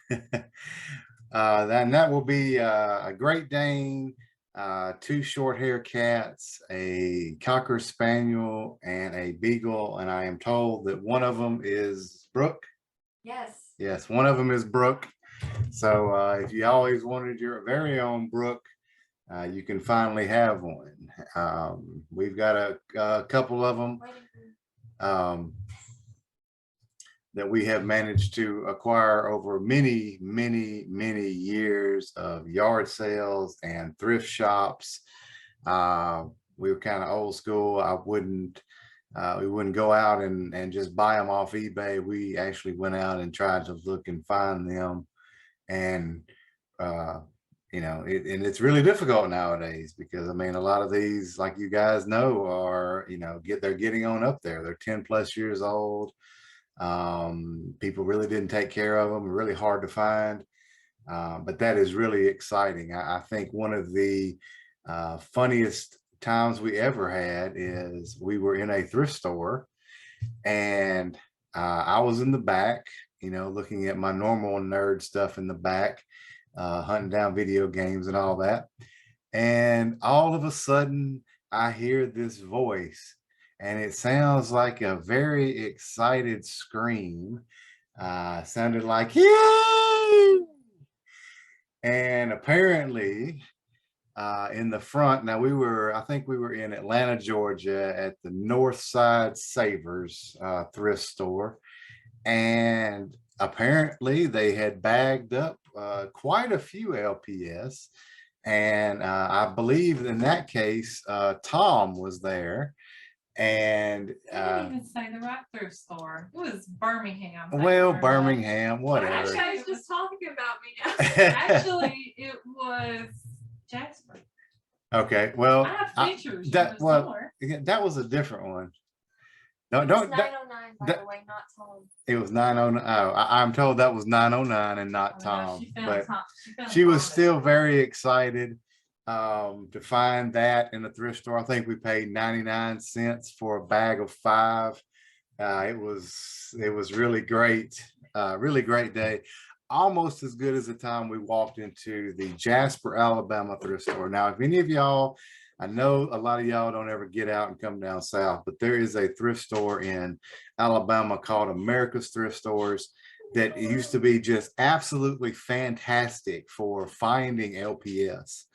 Then that will be a Great Dane, two short hair cats, a Cocker Spaniel, and a Beagle. And I am told that one of them is Brooke. Yes. Yes, one of them is Brooke. So if you always wanted your very own Brooke, you can finally have one. We've got a couple of them. That we have managed to acquire over many, many, many years of yard sales and thrift shops. We were kind of old school. We wouldn't go out and just buy them off eBay. We actually went out and tried to look and find them. And, and it's really difficult nowadays because I mean, a lot of these, like you guys know, are, they're getting on up there. They're 10 plus years old. People really didn't take care of them, really hard to find. But that is really exciting. I think one of the funniest times we ever had is we were in a thrift store and I was in the back, looking at my normal nerd stuff in the back, hunting down video games and all that. And all of a sudden I hear this voice and it sounds like a very excited scream. Sounded like, yay! And apparently in the front, now I think we were in Atlanta, Georgia at the Northside Savers thrift store. And apparently they had bagged up quite a few LPS. And I believe in that case, Tom was there. And you didn't even say the right thrift store. It was Birmingham. Well, Birmingham, whatever. Actually, I was just talking about me now. Actually, it was Jasper. Okay, well, I have pictures. that was a different one. No, don't 909 by the way, not Tom. It was 909. Oh, I'm told that was 909 and not Tom. But she was still very excited to find that in the thrift store. I think we paid 99 cents for a bag of 5. It was really great, really great day. Almost as good as the time we walked into the Jasper, Alabama thrift store. Now, if any of y'all, I know a lot of y'all don't ever get out and come down south, but there is a thrift store in Alabama called America's Thrift Stores that used to be just absolutely fantastic for finding LPS.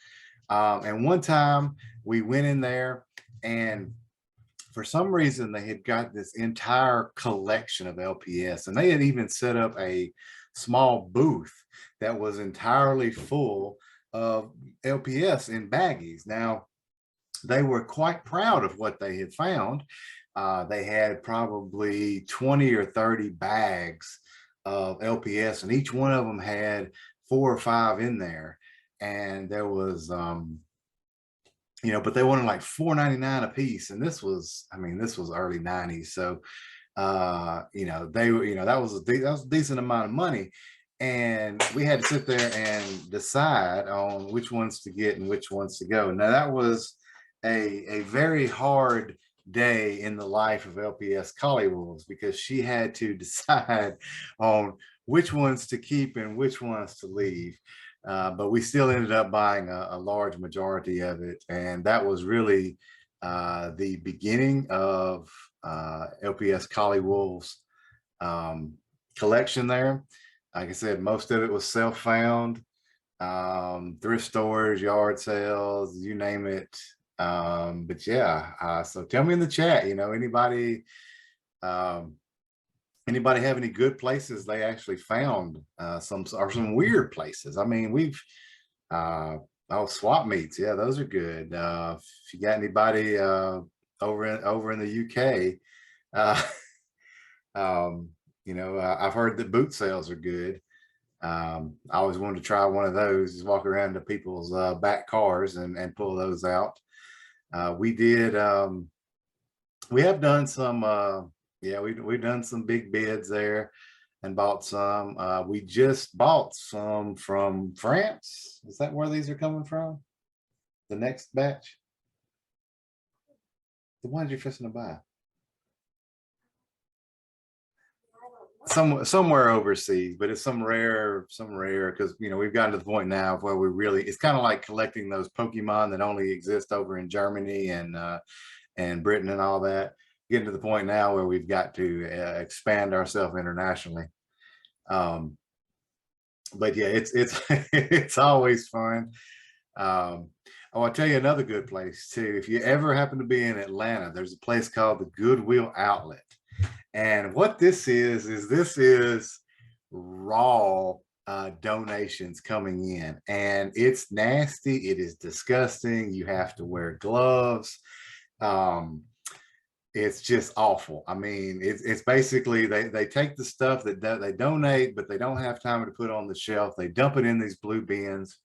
And one time we went in there and for some reason they had got this entire collection of LPS and they had even set up a small booth that was entirely full of LPS in baggies. Now, they were quite proud of what they had found. They had probably 20 or 30 bags of LPS and each one of them had 4 or 5 in there. And there was, but they wanted like $4.99 a piece. And this was early 90s. So, that was a decent amount of money. And we had to sit there and decide on which ones to get and which ones to go. Now that was a very hard day in the life of LPS Collie Wolves because she had to decide on which ones to keep and which ones to leave. But we still ended up buying a large majority of it. And that was really the beginning of LPS Collie Wolves collection there. Like I said, most of it was self-found, thrift stores, yard sales, you name it. But yeah, so tell me in the chat, anybody have any good places they actually found some weird places? I mean, swap meets, yeah, those are good. If you got anybody over in the UK, I've heard that boot sales are good. I always wanted to try one of those, just walk around to people's back cars and pull those out. We have done some, we've done some big bids there and bought some. We just bought some from France. Is that where these are coming from? The next batch? The ones you're fixing to buy? somewhere overseas, but it's some rare, because we've gotten to the point now where it's kind of like collecting those Pokemon that only exist over in Germany and Britain and all that. Getting to the point now where we've got to expand ourselves internationally. But yeah, it's it's always fun. I'll tell you another good place too. If you ever happen to be in Atlanta, there's a place called the Goodwill Outlet. And what this is raw donations coming in, and it's nasty. It is disgusting. You have to wear gloves. It's just awful. I mean, it's basically they take the stuff that they donate, but they don't have time to put on the shelf. They dump it in these blue bins,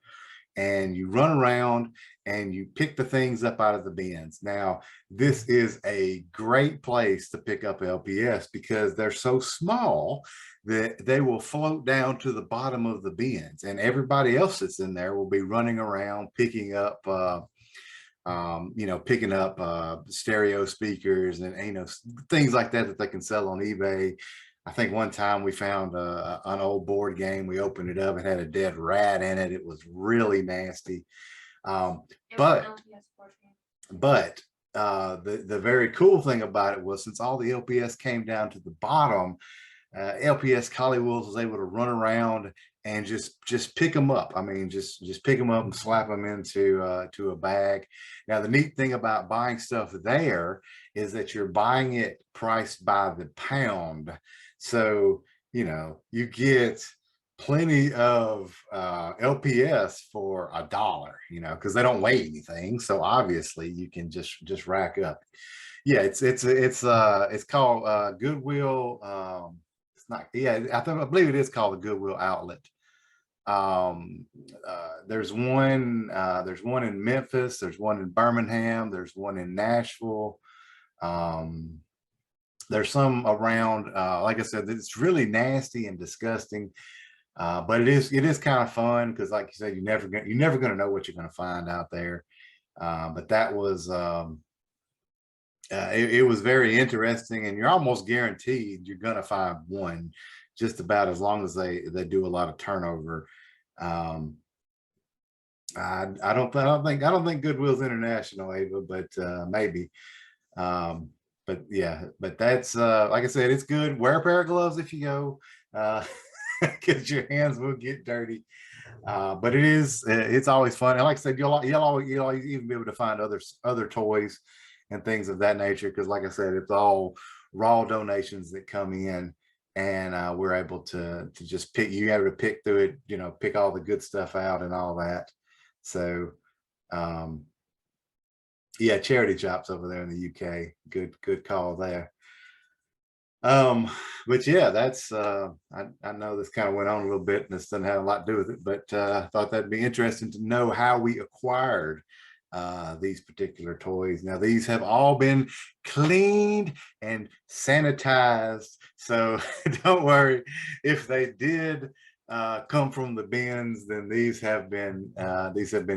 and you run around and you pick the things up out of the bins. Now, this is a great place to pick up LPS because they're so small that they will float down to the bottom of the bins, and everybody else that's in there will be running around picking up stereo speakers and things like that they can sell on eBay. I think one time we found an old board game. We opened it up. It had a dead rat in it. It was really nasty. But the very cool thing about it was, since all the LPS came down to the bottom, LPS Collywools was able to run around and just pick them up. I mean, just pick them up and slap them into to a bag. Now, the neat thing about buying stuff there is that you're buying it priced by the pound. So, you get plenty of LPS for $1, because they don't weigh anything. So obviously you can just rack up. Yeah, it's called Goodwill. It's not, yeah, I believe it is called the Goodwill Outlet. There's one in Memphis, there's one in Birmingham, there's one in Nashville. There's some around, like I said, it's really nasty and disgusting, but it is kind of fun because, like you said, you're never going to know what you're going to find out there. But that was it was very interesting, and you're almost guaranteed you're going to find one, just about, as long as they do a lot of turnover. I don't think Goodwill's international, Ava, but maybe. But yeah, but that's like I said, it's good. Wear a pair of gloves if you go, because your hands will get dirty. But it's always fun. And like I said, you'll always even be able to find other toys and things of that nature, because like I said, it's all raw donations that come in, and we're able to just pick. You able to pick through it, pick all the good stuff out and all that. So yeah, charity shops over there in the UK. Good call there. But yeah, that's I know this kind of went on a little bit and this doesn't have a lot to do with it, but I thought that'd be interesting to know how we acquired these particular toys. Now, these have all been cleaned and sanitized, so don't worry if they did come from the bins. Then these have been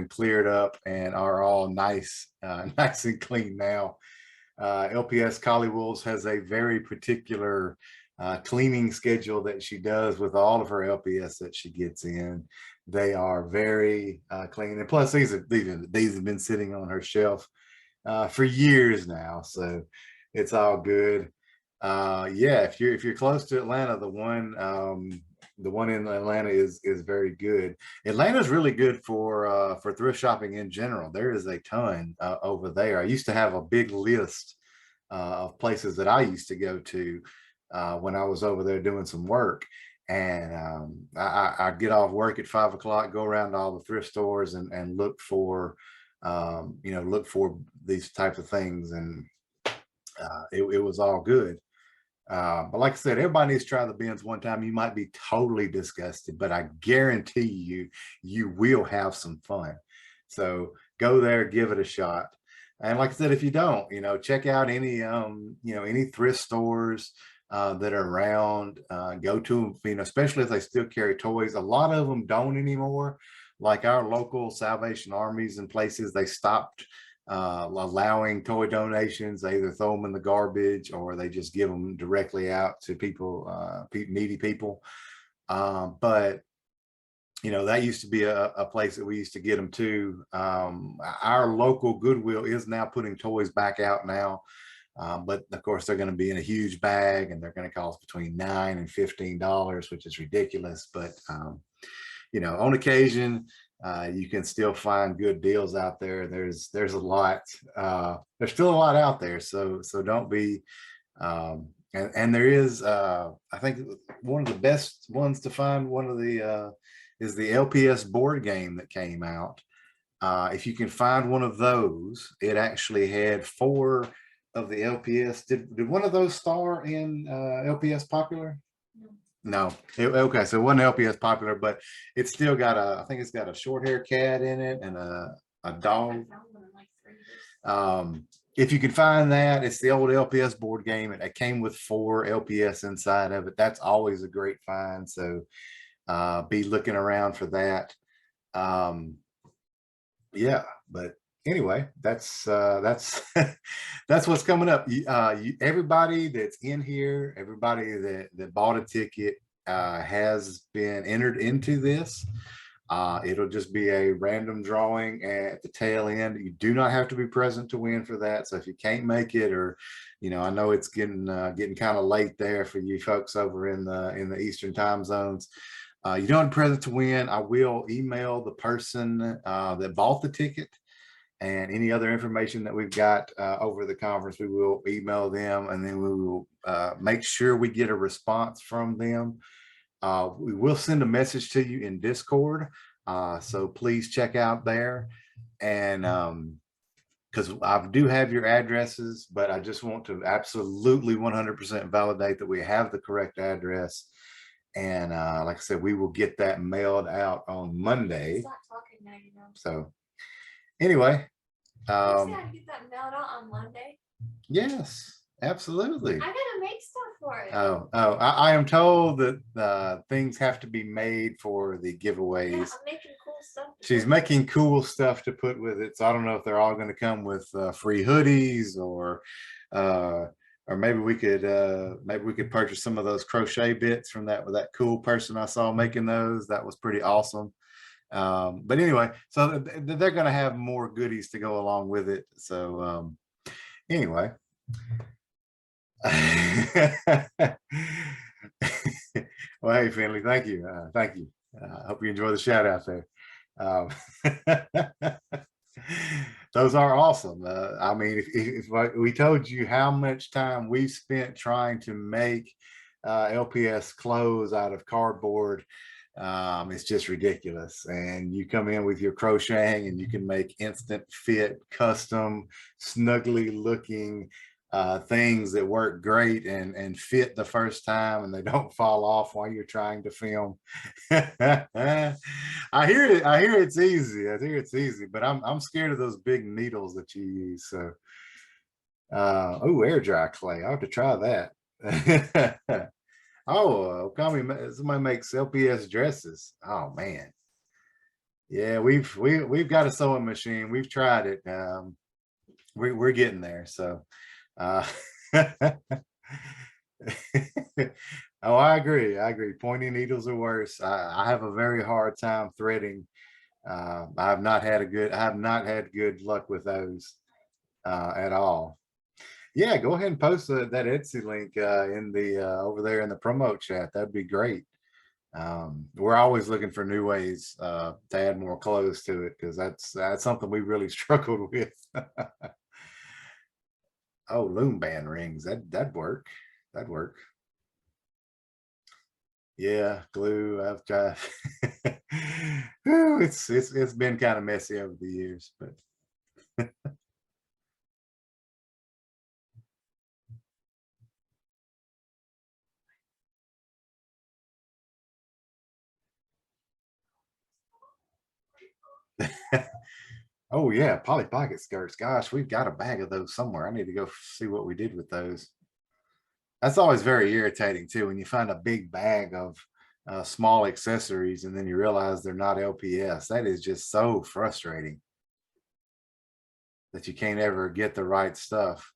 cleared up and are all nice and clean now. LPS Collywools has a very particular cleaning schedule that she does with all of her LPS that she gets in. They are very clean, and plus these have been sitting on her shelf for years now, so it's all good. Yeah, if you're close to Atlanta, the one in Atlanta is very good. Atlanta's really good for thrift shopping in general. There is a ton over there. I used to have a big list of places that I used to go to when I was over there doing some work. And I get off work at 5 o'clock, go around to all the thrift stores and look for these types of things. And it was all good. But like I said, everybody needs to try the bins one time. You might be totally disgusted, but I guarantee you will have some fun. So go there, give it a shot. And like I said, if you don't, check out any thrift stores that are around. Go to them, especially if they still carry toys. A lot of them don't anymore. Like our local Salvation Armies and places, they stopped allowing toy donations. They either throw them in the garbage or they just give them directly out to people, needy people. But you know, that used to be a place that we used to get them to. Our local Goodwill is now putting toys back out now. But of course, they're going to be in a huge bag and they're going to cost between $9 and $15, which is ridiculous. But, you know, on occasion, you can still find good deals out there. There's a lot, there's still a lot out there. So don't be, and there is, I think one of the best ones to find, one of the, is the LPS board game that came out. If you can find one of those, it actually had 4 of the LPS. Did one of those star in LPS Popular? No. Okay, so it wasn't LPS Popular, but it's still got I think it's got a short hair cat in it and a dog. If you can find that, it's the old LPS board game. It came with 4 LPS inside of it. That's always a great find. So be looking around for that. Yeah, but anyway, that's that's what's coming up. Everybody that's in here, everybody that bought a ticket has been entered into this. It'll just be a random drawing at the tail end. You do not have to be present to win for that. So if you can't make it, or you know, I know it's getting kind of late there for you folks over in the Eastern time zones. You don't have present to win. I will email the person that bought the ticket, and any other information that we've got over the conference, we will email them, and then we will make sure we get a response from them. We will send a message to you in Discord, so please check out there. And because I do have your addresses, but I just want to absolutely 100% validate that we have the correct address. And like I said, we will get that mailed out on Monday. So anyway, you say I get that mailed out on Monday? Yes, absolutely. I gotta make stuff for it. I am told that things have to be made for the giveaways. Yeah, I'm making cool stuff. She's making cool stuff to put with it. So I don't know if they're all going to come with free hoodies, or maybe we could purchase some of those crochet bits from that cool person I saw making those. That was pretty awesome. But anyway, so they're going to have more goodies to go along with it. So anyway. Well, hey Finley, thank you. Thank you. I hope you enjoy the shout out there. Those are awesome. I mean, if we told you how much time we spent trying to make LPS clothes out of cardboard, it's just ridiculous. And you come in with your crocheting and you can make instant fit, custom, snuggly looking things that work great and fit the first time, and they don't fall off while you're trying to film. I hear it's easy. I hear it's easy, but I'm scared of those big needles that you use. So oh, air dry clay. I have to try that. Oh, somebody makes LPS dresses. Oh man. Yeah, we've got a sewing machine. We've tried it. We're getting there. So oh, I agree. Pointy needles are worse. I have a very hard time threading. I have not had good luck with those at all. Yeah, go ahead and post that Etsy link in the over there in the promo chat. That'd be great. We're always looking for new ways to add more clothes to it, because that's something we really struggled with. Oh, loom band rings. That'd work. That'd work. Yeah, glue. I've tried. It's been kind of messy over the years, but oh yeah, Polly Pocket skirts. Gosh, we've got a bag of those somewhere. I need to go see what we did with those. That's always very irritating too, when you find a big bag of small accessories and then you realize they're not LPS. That is just so frustrating. that you can't ever get the right stuff.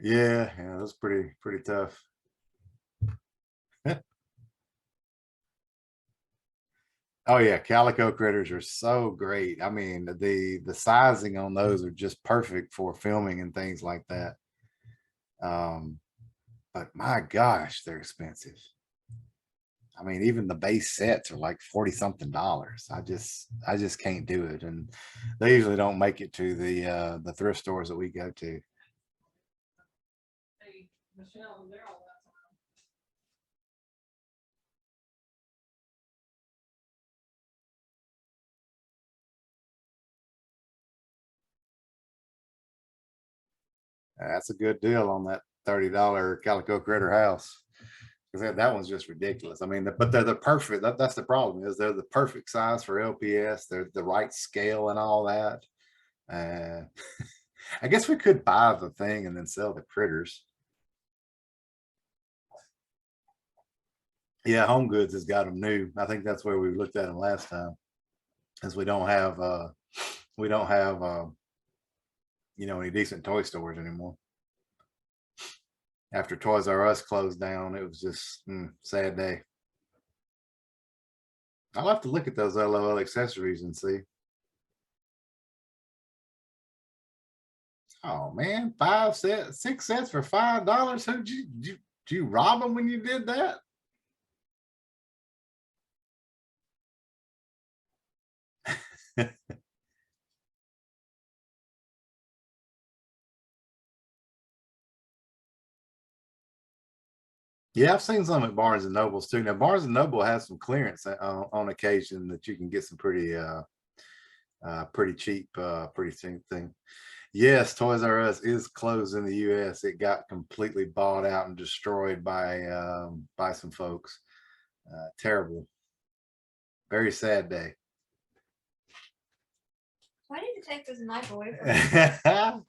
Yeah, that's pretty tough. Oh yeah, calico critters are so great. I mean, the sizing on those are just perfect for filming and things like that. But my gosh, they're expensive. I mean, even the base sets are like 40 something dollars. I just can't do it. And they usually don't make it to the thrift stores that we go to. Hey, Michelle, they're all that time. That's a good deal on that $30 calico critter house. Because that one's just ridiculous. I mean, but they're the perfect. That's the problem, is they're the perfect size for LPS. They're the right scale and all that. I guess we could buy the thing and then sell the critters. Yeah, Home Goods has got them new. I think that's where we looked at them last time, because we don't have any decent toy stores anymore. After Toys R Us closed down, it was just sad day. I'll have to look at those LOL accessories and see. Oh man, 6 sets for $5. Did you rob them when you did that? Yeah, I've seen some at Barnes and Nobles too. Now Barnes and Noble has some clearance on occasion that you can get some pretty cheap, pretty cheap thing. Yes, Toys R Us is closed in the US. It got completely bought out and destroyed by some folks. Terrible. Very sad day. Why did you take this knife away from me?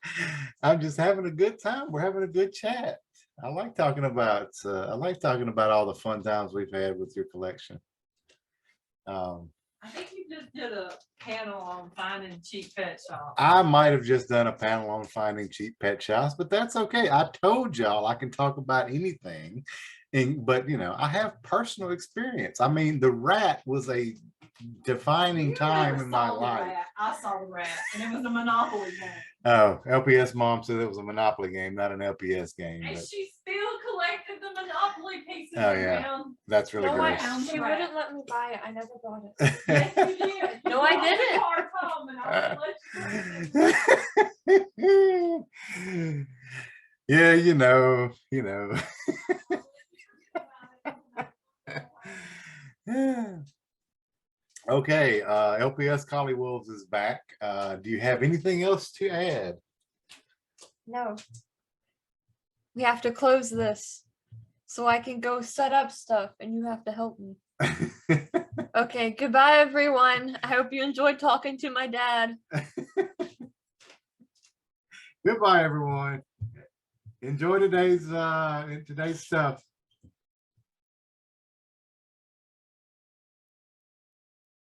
I'm just having a good time. We're having a good chat. I like talking about all the fun times we've had with your collection. I think you just did a panel on finding cheap pet shops. I might have just done a panel on finding cheap pet shops, but that's okay. I told y'all I can talk about anything. But I have personal experience. I mean, the rat was a defining time in my life. I saw the rat, and it was a Monopoly game. Oh, LPS mom said it was a Monopoly game, not an LPS game. And but she still collected the Monopoly pieces. Oh, yeah. That's really gross. She wouldn't let me buy it. I never bought it. Yes, you did. No, I didn't. Car come and I wouldn't let you. Yeah, Okay, LPS Collie Wolves is back. Do you have anything else to add? No. We have to close this so I can go set up stuff and you have to help me. Okay, goodbye everyone. I hope you enjoyed talking to my dad. Goodbye everyone. Enjoy today's stuff.